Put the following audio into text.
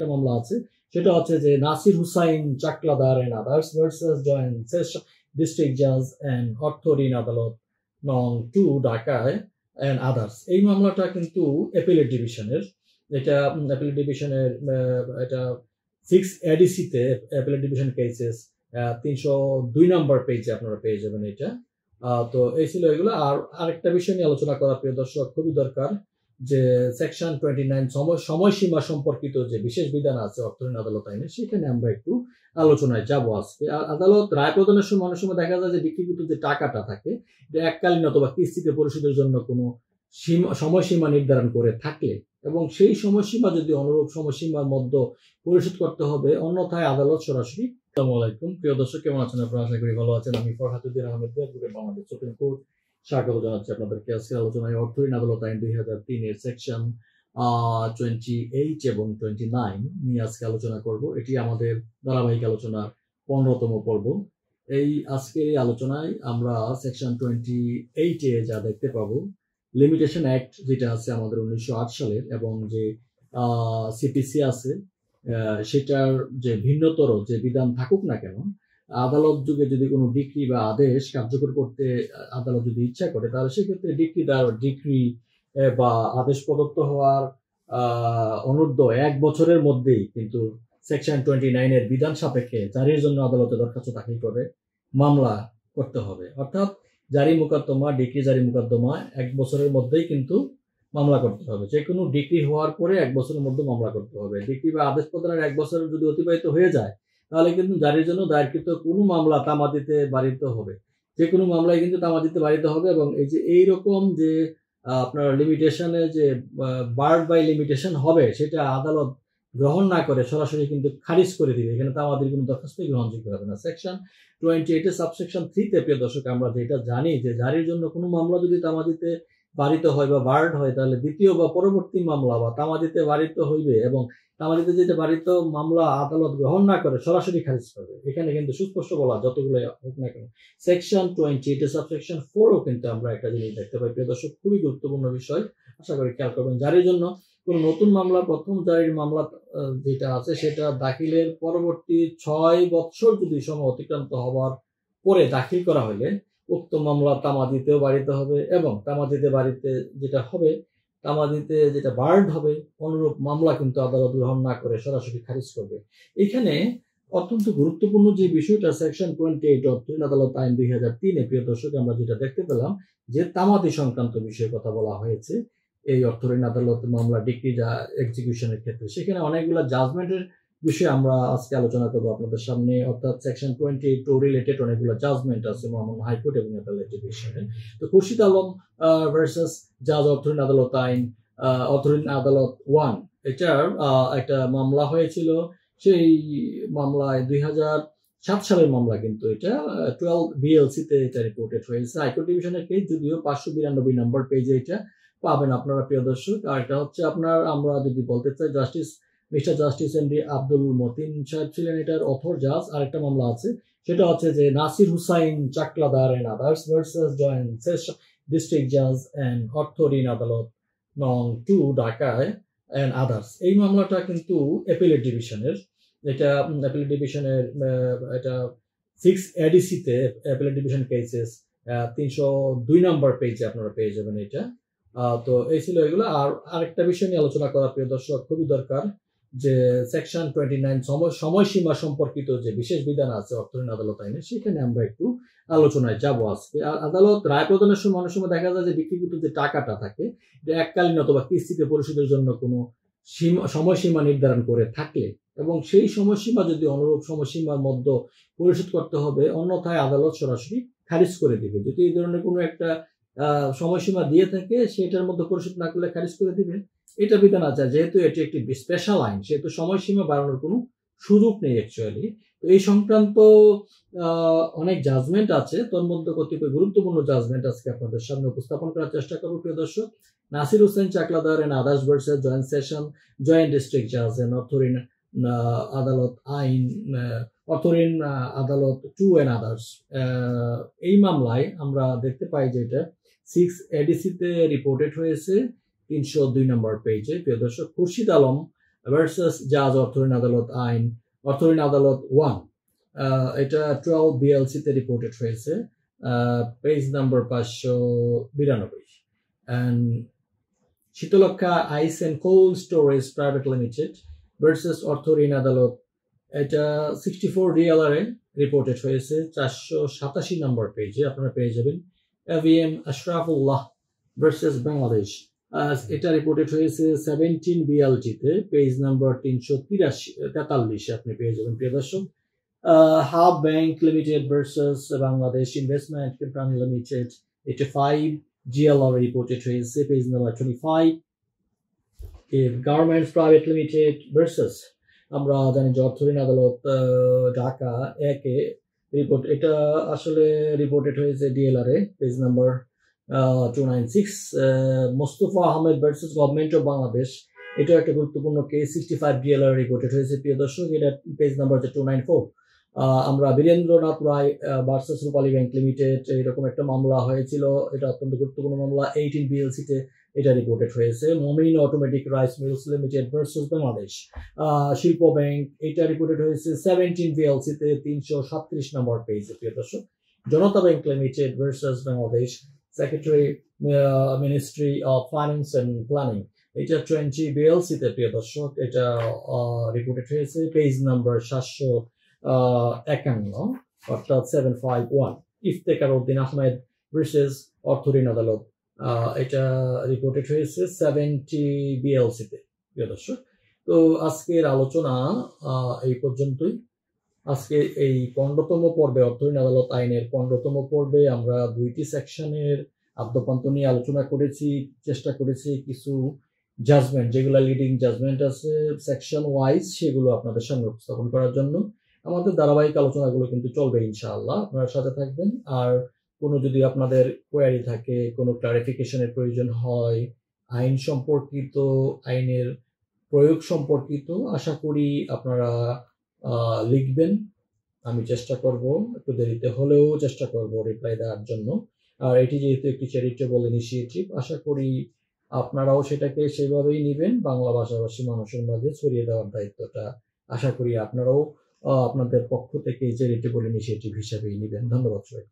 আরেকটা মামলা আছে, সেটা হচ্ছে যে Nasir Hussain Chakladar and others versus joint session district জাজ এন্ড অর্থ ঋণ আদালত নং 2 ঢাকায় এন্ড আদার্স। এই মামলাটা কিন্তু অ্যাপিলেট ডিভিশনের, এটা অ্যাপিলেট ডিভিশনের, এটা 6 এডিসিতে অ্যাপিলেট ডিভিশন কেসেস 302 নম্বর পেজে আপনারা পেয়ে যাবেন এটা। তো এই ছিল এগুলো। আর আরেকটা বিষয় নিয়ে আলোচনা করা প্রিয় দর্শক খুবই দরকার, যে সেকশন 29 সময়সীমা সম্পর্কিত যে বিশেষ বিধান আছে অর্থ ঋণ আদালত আইনে, সেখানে আমরা একটু আলোচনায় যাব আজকে। আদালত রায় প্রদানের সময় অনেক সময় দেখা যায় যে বিক্রিকৃত যে টাকাটা থাকে এটা এককালীন অথবা কিস্তিতে পরিশোধের জন্য কোনো সময়সীমা নির্ধারণ করে থাকলে এবং সেই সময়সীমা যদি অনুরূপ সময়সীমার মধ্যে পরিশোধ করতে হবে, অন্যথায় আদালত সরাসরি। আসসালামু আলাইকুম প্রিয় দর্শক, কেমন আছেন আপনারা? আশা করি ভালো আছেন। আমি ফরহাদুদ্দিন আহমেদ, বাংলাদেশ সুপ্রিম কোর্ট স্বাগত জানাচ্ছি আপনাদেরকে। আজকে আলোচনায় অর্থ ঋণ আদালত আইন 2003 এর সেকশন 28 এবং 29 নিয়ে আজকে আলোচনা করব। এটি আমাদের ধারাবাহিক আলোচনার 15তম পর্ব। এই আজকের এই আলোচনায় আমরা সেকশন 28 এ যা দেখতে পাবো, লিমিটেশন অ্যাক্ট যেটা আছে আমাদের 1908 সালের এবং যে সিপিসি আছে, সেটার যে ভিন্নতর যে বিধান থাকুক না কেন, আদালত যুগে যদি কোনো ডিক্রি বা আদেশ কার্যকর করতে আদালত যদি ইচ্ছা করে, তাহলে সেক্ষেত্রে ডিক্রি বা আদেশ প্রদত্ত হওয়ার অনূর্ধ্ব 1 বছরের মধ্যেই কিন্তু সেকশন 29 এর বিধান সাপেক্ষে জারির জন্য আদালতে দরখাস্ত দাখিল করে মামলা করতে হবে। অর্থাৎ জারি মোকদ্দমা, ডিক্রি জারি মোকদ্দমা 1 বছরের মধ্যেই কিন্তু মামলা করতে হবে। যে কোনো ডিক্রি হওয়ার পরে 1 বছরের মধ্যে মামলা করতে হবে। ডিক্রি বা আদেশ প্রদানের 1 বছর যদি অতিবাহিত হয়ে যায়, তাহলে কিন্তু জারির জন্য দায়েরকৃত কোনো মামলা তামাদিতে বাড়িতে হবে। যে কোনো মামলায় কিন্তু তামাদিতে বাড়িতে হবে। এবং এই যে এইরকম যে আপনার লিমিটেশনে যে বার্ড বাই লিমিটেশন হবে, সেটা আদালত গ্রহণ না করে সরাসরি কিন্তু খারিজ করে দিবে। এখানে তামাদির কোনো দরখাস্তই গ্রহণযোগ্য হবে না। সেকশন 28 এর সাবসেকশন 3 তে প্রিয় দর্শক আমরা যেটা জানি, যে জারির জন্য কোনো মামলা যদি তামাদিতে বাড়িতে হয় বা বার্ড হয়, তাহলে দ্বিতীয় বা পরবর্তী মামলা বা তামাদিতে বাড়িতে হইবে এবং তামাদিতে যেটা বাড়িত মামলা আদালত গ্রহণ না করে সরাসরি খারিজ করবে। এখানে কিন্তু সুস্পষ্ট বলা, যতগুলো হোক না কেন। সেকশন 28 এর সাবসেকশন 4 ও কিন্তু আমরা একটা জিনিস দেখতে পাই প্রিয় দর্শক, খুবই গুরুত্বপূর্ণ বিষয়, আশা করি খেয়াল করবেন। জারির জন্য কোন নতুন মামলা, প্রথম জারির মামলা যেটা আছে সেটা দাখিলের পরবর্তী 6 বছর যদি সময় অতিক্রান্ত হওয়ার পরে দাখিল করা হলে উক্ত মামলা তামাদিতেও বাড়িতে হবে এবং তামাদিতে বাড়িতে যেটা হবে, তামাদিতে যেটা বার্ড হবে, অনুরূপ মামলা কিন্তু আদালত গ্রহণ না করে সরাসরি খারিজ করবে। এখানে অত্যন্ত গুরুত্বপূর্ণ যে বিষয়টা, সেকশন 28 অর্থ ঋণ আদালত আইন 2003 এ প্রিয় দর্শক আমরা যেটা দেখতে পেলাম, যে তামাদি সংক্রান্ত বিষয়ে কথা বলা হয়েছে এই অর্থ ঋণ আদালত মামলা ডিক্রি যা এক্সিকিউশনের ক্ষেত্রে। সেখানে অনেকগুলো জাজমেন্টের বিষয়ে আমরা আজকে আলোচনা করবো আপনাদের সামনে। অর্থাৎ সেকশন 28 রিলেটেড অনেকগুলো জাজমেন্ট আছে মহামান্য হাইকোর্ট এবং অ্যাপিলেট ডিভিশনে। তো খুরশিদ আলম ভার্সেস জাজ অর্থ ঋণ আদালত আইন, অর্থ ঋণ আদালত 1, এটার একটা মামলা হয়েছিল। সেই মামলায় 2007 সালের মামলা, কিন্তু এটা 12 BLC তে এটা রিপোর্টেড হয়েছে। হাইকোর্ট ডিভিশনের কেস, যদিও 592 নম্বর পেজে এটা পাবেন আপনারা প্রিয় দর্শক। আর এটা হচ্ছে আপনার, আমরা যদি বলতে চাই, mister justice MD Abdul Matin Saheb ছিলেন এটার অথর জাজ। আরেকটা মামলা আছে, সেটা হচ্ছে যে Nasir Hussain Chakladar and others versus joint session district জাজ এন্ড অর্থ ঋণ আদালত নং 2 ঢাকায় এন্ড আদার্স। এই মামলাটা কিন্তু অ্যাপিলেট ডিভিশনের, এটা অ্যাপিলেট ডিভিশনের, এটা 6 এডিসিতে অ্যাপিলেট ডিভিশন কেসেস 302 নম্বর পেজে আপনারা পেয়ে যাবেন এটা। তো এই ছিল এগুলো। আর আরেকটা বিষয় নিয়ে আলোচনা করা প্রিয় দর্শক খুবই দরকার, যে সেকশন 29 সময়সীমা সম্পর্কিত যে বিশেষ বিধান আছে অর্থ ঋণ আদালত আইনে, সেখানে আমরা একটু আলোচনায় যাব আজকে। আদালত রায় প্রদানের সময় অনেক সময় দেখা যায় যে বিক্রিকৃত যে টাকাটা থাকে এটা এককালীন অথবা কিস্তিতে পরিশোধের জন্য কোনো সময়সীমা নির্ধারণ করে থাকলে এবং সেই সময়সীমা যদি অনুরূপ সময়সীমার মধ্যে পরিশোধ করতে হবে, অন্যথায় আদালত সরাসরি খারিজ করে দিবে। যদি এই ধরনের কোনো একটা সময়সীমা দিয়ে থাকে, সেটার মধ্যে পরিশোধ না করলে খারিজ করে দিবে, এটা বিধান আছে। যেহেতু এটি একটি স্পেশাল আইন, সেহেতু সময়সীমা বাড়ানোর কোনো সুযোগ নেই অ্যাকচুয়ালি। তো এই সংক্রান্ত অনেক জাজমেন্ট আছে, তোর মধ্যে কতিপয় গুরুত্বপূর্ণ জাজমেন্ট আজকে আপনাদের সামনে উপস্থাপন করার চেষ্টা করব প্রিয় দর্শক। Nasir Hussain Chakladar and others versus joint session joint district জাজ এন্ড অর্থ ঋণ আদালত আইন, অর্থ ঋণ আদালত 2 এন্ড আদার্স। এই মামলায় আমরা দেখতে পাই যে এটা 6 এডিসিতে রিপোর্টেড হয়েছে 302 নম্বর পেজে প্রিয় দর্শক। খুরশিদ আলম ভার্সেস জাজ অর্থঋণ আদালত আইন অর্থঋণ আদালত 1, এটা 12 BLC তে রিপোর্টেড হয়েছে, page number 592। And Shitalakshya ice and cold storage private limited versus অর্থঋণ আদালত, এটা 64 DLR এ রিপোর্টেড হয়েছে, 487 নম্বর পেজে আপনারা পেয়ে যাবেন। AVM আশরাফুল্লাহ ভার্সেস বাংলাদেশ, এটা রিপোর্টেড হয়েছে 17 BLT তে, পেজ নাম্বার 343 আপনি পেয়ে যাবেন প্রিয় দর্শক। Hub bank limited versus Bangladesh investment company limited, এটা 5 GLR রিপোর্টেড হয়েছে, page number 25। Garments private limited versus, আমরা জানি যে অর্থঋণ আদালত ঢাকা 1 এ রিপোর্ট, এটা আসলে রিপোর্টেড হয়েছে DLR A, page number 296। Mostafa Ahmed versus government of Bangladesh, এটা একটা গুরুত্বপূর্ণ কেস, 65 DLR রিপোর্টেড হয়েছে প্রিয় দর্শক, এটা পেজ নাম্বার 294। আমরা বীরেন্দ্রনাথ রায় ভার্সেস রূপালী ব্যাংক লিমিটেড, এরকম একটা মামলা হয়েছিল, এটা অত্যন্ত গুরুত্বপূর্ণ মামলা, 18 BLC তে এটা রিপোর্টেড হয়েছে। Momin automatic rice mills limited versus Bangladesh শিল্প ব্যাংক, এটা রিপোর্টেড হয়েছে 17 BLC তে, 337 নম্বর পেজে প্রিয় দর্শক। Janata bank limited versus Bangladesh secretary ministry of finance and planning, এটা 20 BLC তে প্রিয় দর্শক, এটা রিপোর্টেড হয়েছে, পেজ নাম্বার 751 অর্থাৎ 751। ইফতেখার উদ্দিন আহমেদ ভার্সেস অর্থঋণ আদালত, এটা রিপোর্টেড হয়েছে 70 BLC তে প্রিয় দর্শক। তো আজকের আলোচনা এই পর্যন্তই। আজকে এই 15তম পর্বে অর্থঋণ আদালত আইনের 15তম পর্বে আমরা 2টি সেকশনের আদ্যপান্ত নিয়ে আলোচনা করেছি, চেষ্টা করেছি কিছু জাজমেন্ট, যেগুলো লিডিং জাজমেন্ট আছে সেকশন ওয়াইজ, সেগুলো আপনাদের সামনে উপস্থাপন করার জন্য। আমাদের ধারাবাহিক আলোচনাগুলো কিন্তু চলবে ইনশাআল্লাহ, আপনারা সাথে থাকবেন। আর কোনো যদি আপনাদের কোয়ারি থাকে, কোনো ক্লারিফিকেশনের প্রয়োজন হয় আইন সম্পর্কিত, আইনের প্রয়োগ সম্পর্কিত, আশা করি আপনারা লিখবেন। আমি চেষ্টা করব, একটু দেরিতে হলেও চেষ্টা করব রিপ্লাই দেওয়ার জন্য। আর এটি যেহেতু একটি চ্যারিটেবল ইনিশিয়েটিভ, আশা করি আপনারাও সেটাকে সেভাবেই নেবেন, বাংলা ভাষাভাষী মানুষের মাঝে ছড়িয়ে দেওয়ার দায়িত্বটা আশা করি আপনারাও আপনাদের পক্ষ থেকে চ্যারিটেবল ইনিশিয়েটিভ হিসাবেই নেবেন। ধন্যবাদ সবাই।